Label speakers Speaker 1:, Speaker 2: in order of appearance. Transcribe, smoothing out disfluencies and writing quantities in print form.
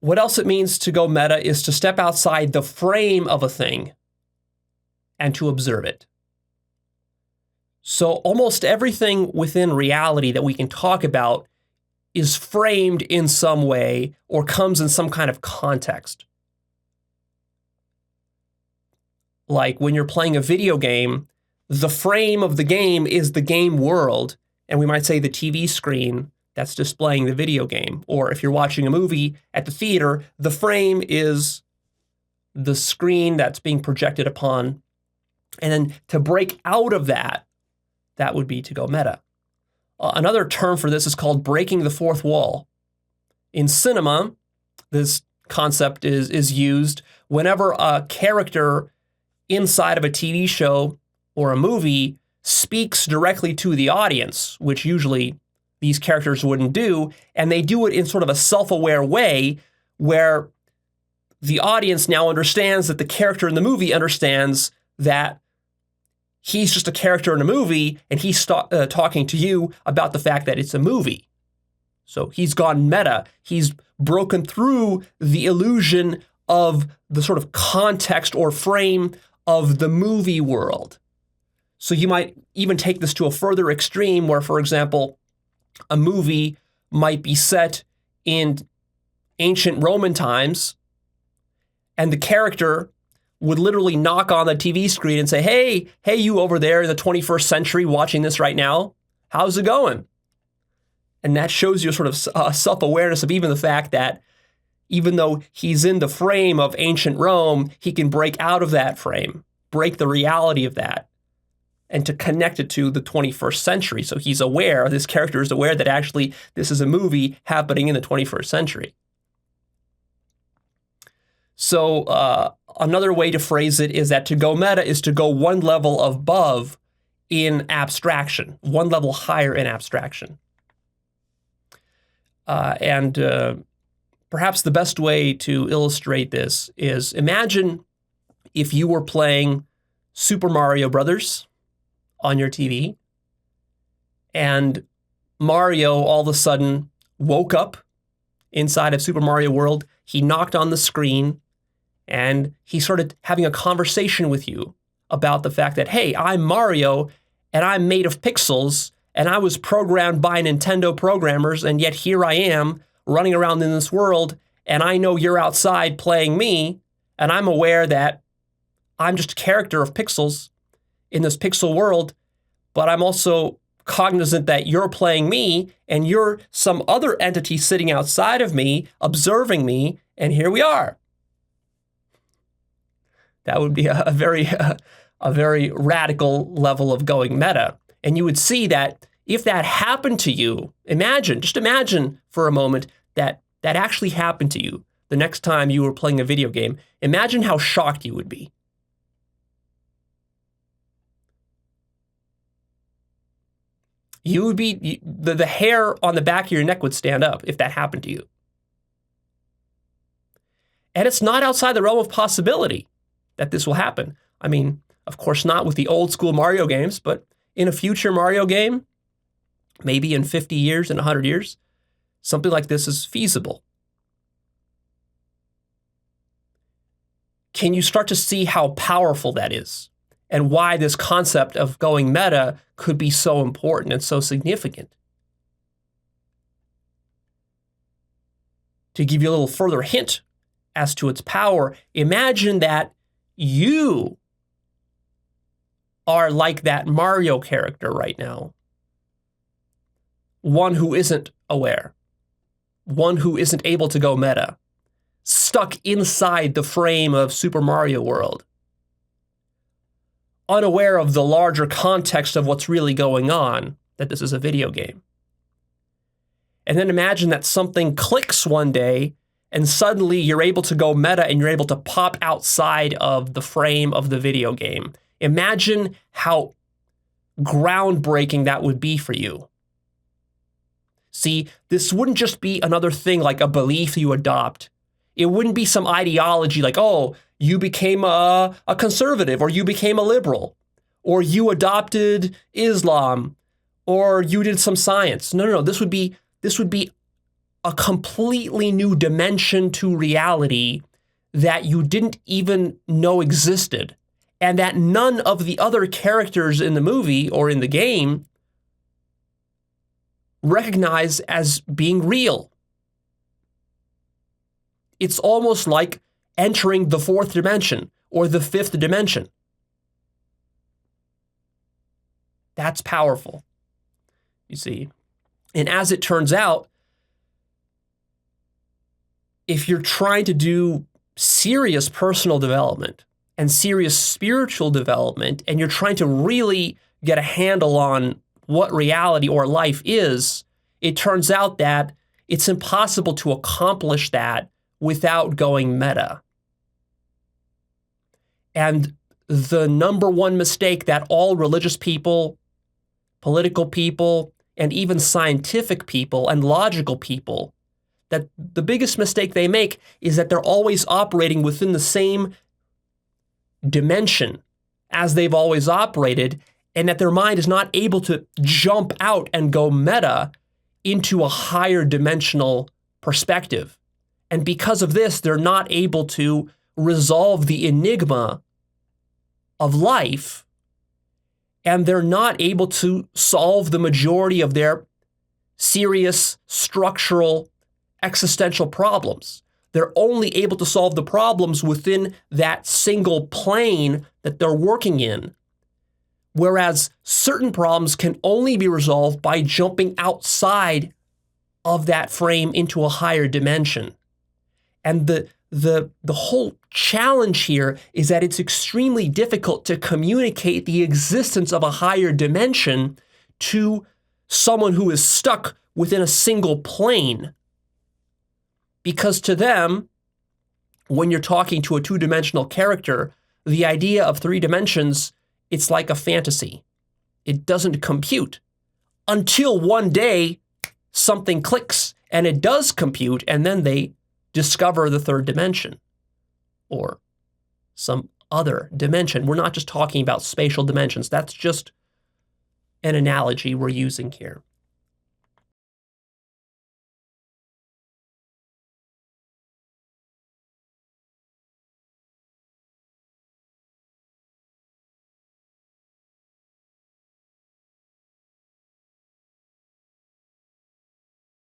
Speaker 1: What else it means to go meta is to step outside the frame of a thing and to observe it. So almost everything within reality that we can talk about is framed in some way or comes in some kind of context. Like when you're playing a video game, the frame of the game is the game world, and we might say the TV screen that's displaying the video game. Or if you're watching a movie at the theater, the frame is the screen that's being projected upon. And then to break out of that, that would be to go meta. Another term for this is called breaking the fourth wall. In cinema, this concept is used whenever a character inside of a TV show or a movie speaks directly to the audience, which usually these characters wouldn't do, and they do it in sort of a self-aware way where the audience now understands that the character in the movie understands that he's just a character in a movie and he's talking to you about the fact that it's a movie. So he's gone meta. He's broken through the illusion of the sort of context or frame of the movie world. So you might even take this to a further extreme where, for example, a movie might be set in ancient Roman times, and the character would literally knock on the TV screen and say, hey, you over there in the 21st century watching this right now, how's it going? And that shows you sort of self-awareness of even the fact that even though he's in the frame of ancient Rome, he can break out of that frame, break the reality of that, and to connect it to the 21st century. So he's aware, this character is aware that actually this is a movie happening in the 21st century. So another way to phrase it is that to go meta is to go one level above in abstraction, one level higher in abstraction. Perhaps the best way to illustrate this is imagine if you were playing Super Mario Brothers on your TV and Mario all of a sudden woke up inside of Super Mario World. He knocked on the screen and he started having a conversation with you about the fact that, hey, I'm Mario and I'm made of pixels and I was programmed by Nintendo programmers, and yet here I am running around in this world, and I know you're outside playing me, and I'm aware that I'm just a character of pixels in this pixel world, but I'm also cognizant that you're playing me, and you're some other entity sitting outside of me, observing me, and here we are. That would be a very radical level of going meta. And you would see that if that happened to you, just imagine for a moment that that actually happened to you the next time you were playing a video game. Imagine how shocked you would be. You would be, the hair on the back of your neck would stand up if that happened to you. And it's not outside the realm of possibility that this will happen. I mean, of course, not with the old school Mario games, but in a future Mario game, maybe in 50 years, in 100 years, something like this is feasible. Can you start to see how powerful that is and why this concept of going meta could be so important and so significant? To give you a little further hint as to its power, imagine that you are like that Mario character right now. One who isn't aware. One who isn't able to go meta. Stuck inside the frame of Super Mario World. Unaware of the larger context of what's really going on, that this is a video game. And then imagine that something clicks one day and suddenly you're able to go meta and you're able to pop outside of the frame of the video game. Imagine how groundbreaking that would be for you. See, this wouldn't just be another thing like a belief you adopt. It wouldn't be some ideology like, oh, you became a conservative, or you became a liberal, or you adopted Islam, or you did some science. No. This would be a completely new dimension to reality that you didn't even know existed, and that none of the other characters in the movie or in the game recognize as being real. It's almost like entering the fourth dimension or the fifth dimension. That's powerful, you see. And as it turns out, if you're trying to do serious personal development and serious spiritual development, and you're trying to really get a handle on what reality or life is, it turns out that it's impossible to accomplish that without going meta. And the number one mistake that all religious people, political people, and even scientific people and logical people, that the biggest mistake they make is that they're always operating within the same dimension as they've always operated, and that their mind is not able to jump out and go meta into a higher dimensional perspective. And because of this, they're not able to resolve the enigma of life, and they're not able to solve the majority of their serious structural existential problems. They're only able to solve the problems within that single plane that they're working in, whereas certain problems can only be resolved by jumping outside of that frame into a higher dimension. And the whole challenge here is that it's extremely difficult to communicate the existence of a higher dimension to someone who is stuck within a single plane. Because to them, when you're talking to a two-dimensional character, the idea of three dimensions, it's like a fantasy. It doesn't compute until one day something clicks and it does compute, and then they discover the third dimension or some other dimension. We're not just talking about spatial dimensions. That's just an analogy we're using here.